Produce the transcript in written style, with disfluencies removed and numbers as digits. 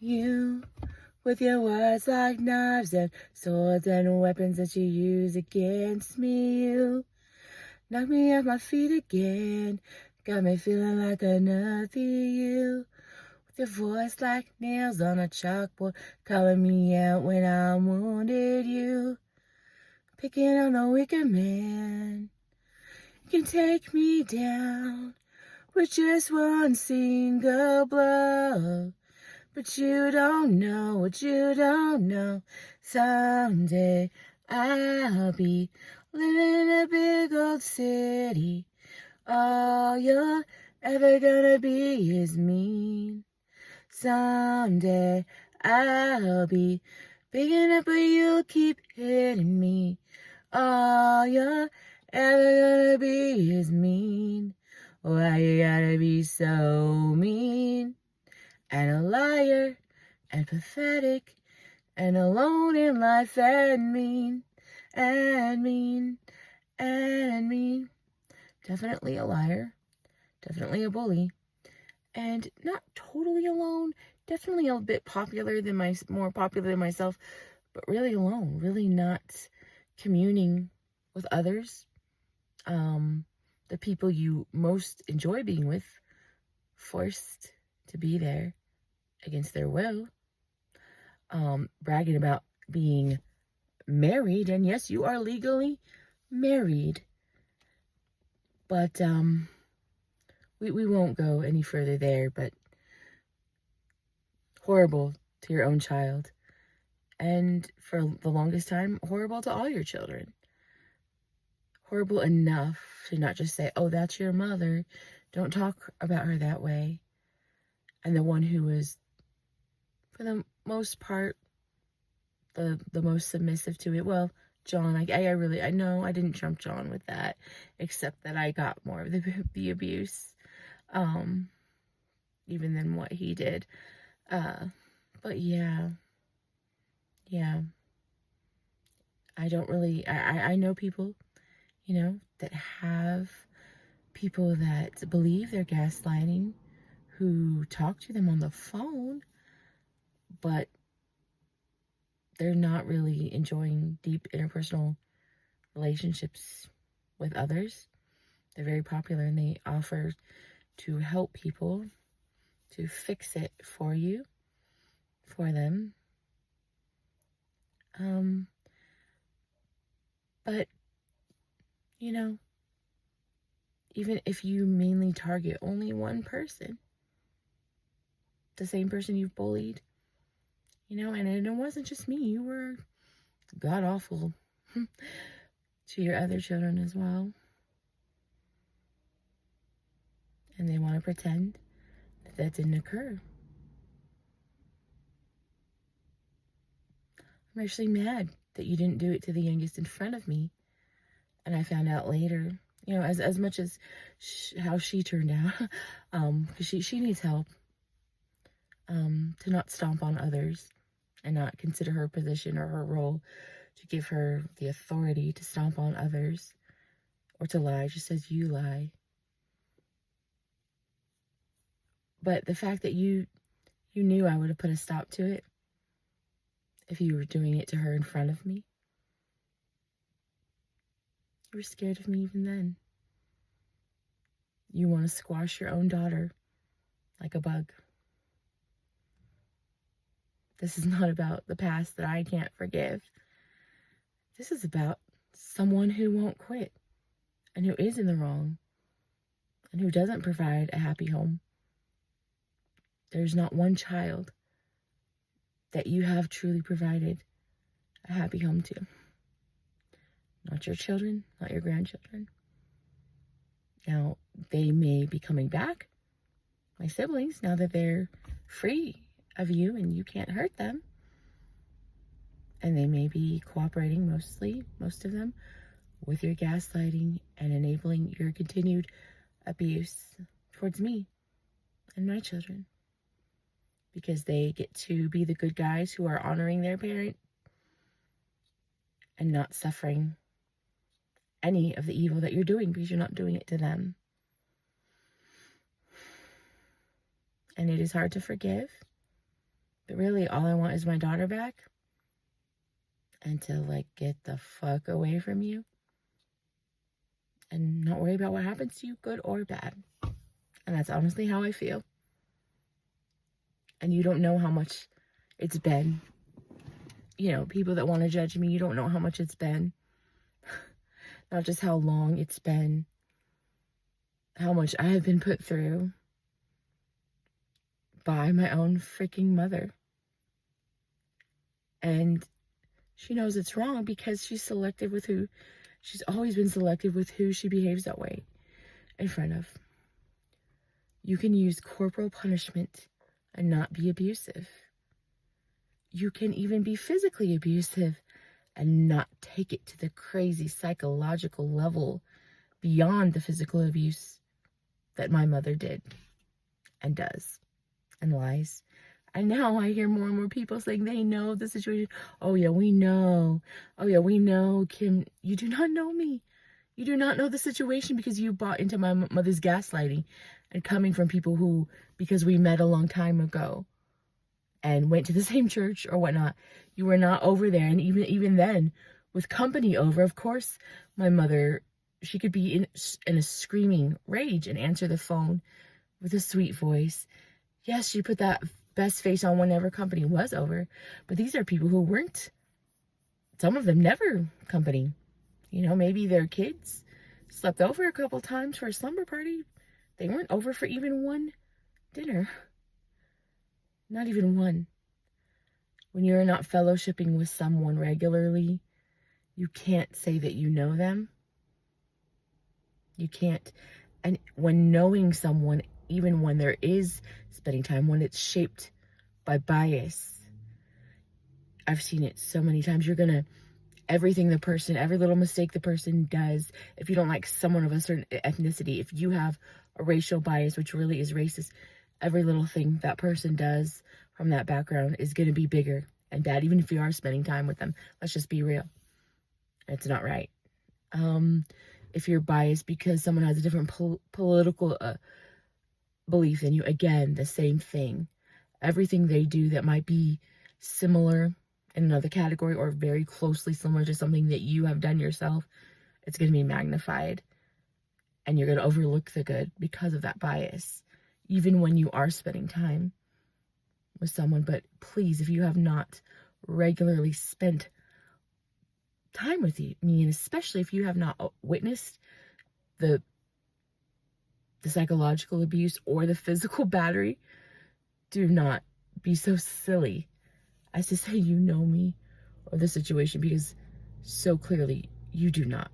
You, with your words like knives and swords and weapons that you use against me, you knock me off my feet again, got me feeling like another you. With your voice like nails on a chalkboard, calling me out when I'm wounded, you picking on the weaker man. You can take me down with just one single blow. But you don't know what you don't know. Someday I'll be living in a big old city. All you're ever gonna be is mean. Someday I'll be big enough, but you'll keep hitting me. All you're ever gonna be is mean. Why you gotta be so mean? And a liar, and pathetic, and alone in life, and mean, and mean, and mean. Definitely a liar, definitely a bully, and not totally alone, definitely a bit more popular than myself, but really alone, really not communing with others, the people you most enjoy being with, forced to be there against their will, bragging about being married, and yes, you are legally married, but we won't go any further there. But horrible to your own child, and for the longest time, horrible to all your children. Horrible enough to not just say, oh, that's your mother, don't talk about her that way. And the one who was, for the most part, the most submissive to it. Well, John, I know I didn't trump John with that, except that I got more of the abuse, even than what he did. But yeah, I don't really, I know people, that have people that believe they're gaslighting, who talk to them on the phone, but they're not really enjoying deep interpersonal relationships with others. They're very popular, and they offer to help people, to fix it for you, for them. But, even if you mainly target only one person, the same person you've bullied, and it wasn't just me, you were god awful to your other children as well. And they want to pretend that didn't occur. I'm actually mad that you didn't do it to the youngest in front of me. And I found out later, as much as how she turned out, because she needs help, to not stomp on others and not consider her position or her role to give her the authority to stomp on others or to lie, just as you lie. But the fact that you knew I would have put a stop to it if you were doing it to her in front of me. You were scared of me even then. You want to squash your own daughter like a bug. This is not about the past that I can't forgive. This is about someone who won't quit and who is in the wrong and who doesn't provide a happy home. There's not one child that you have truly provided a happy home to. Not your children, not your grandchildren. Now, they may be coming back, my siblings, now that they're free of you and you can't hurt them. And they may be cooperating most of them, with your gaslighting and enabling your continued abuse towards me and my children. Because they get to be the good guys who are honoring their parent and not suffering any of the evil that you're doing because you're not doing it to them. And it is hard to forgive. But really, all I want is my daughter back. And to, like, get the fuck away from you. And not worry about what happens to you, good or bad. And that's honestly how I feel. And you don't know how much it's been. You know, people that want to judge me, you don't know how much it's been. Not just how long it's been. How much I have been put through by my own freaking mother. And she knows it's wrong because she's selective with who, she's always been selective with who she behaves that way in front of. You can use corporal punishment and not be abusive. You can even be physically abusive and not take it to the crazy psychological level beyond the physical abuse that my mother did and does and lies. And now I hear more and more people saying they know the situation. Oh yeah, we know. Oh yeah, we know. Kim, you do not know me. You do not know the situation because you bought into my mother's gaslighting and coming from people who, because we met a long time ago and went to the same church or whatnot, you were not over there. And even then, with company over, of course, my mother, she could be in a screaming rage and answer the phone with a sweet voice. Yes, she put that best face on whenever company was over. But these are people who weren't, some of them never company. You know, maybe their kids slept over a couple times for a slumber party. They weren't over for even one dinner. Not even one. When you're not fellowshipping with someone regularly, you can't say that you know them. You can't. And when knowing someone, even when there is spending time, when it's shaped by bias, I've seen it so many times. You're going to, everything the person, every little mistake the person does, if you don't like someone of a certain ethnicity, if you have a racial bias, which really is racist, every little thing that person does from that background is going to be bigger and bad, even if you are spending time with them. Let's just be real. It's not right. If you're biased because someone has a different political belief than you, again, the same thing. Everything they do that might be similar in another category or very closely similar to something that you have done yourself, it's going to be magnified. And you're going to overlook the good because of that bias, even when you are spending time with someone. But please, if you have not regularly spent time with me, and especially if you have not witnessed the psychological abuse or the physical battery, do not be so silly as to say you know me or the situation, because so clearly you do not.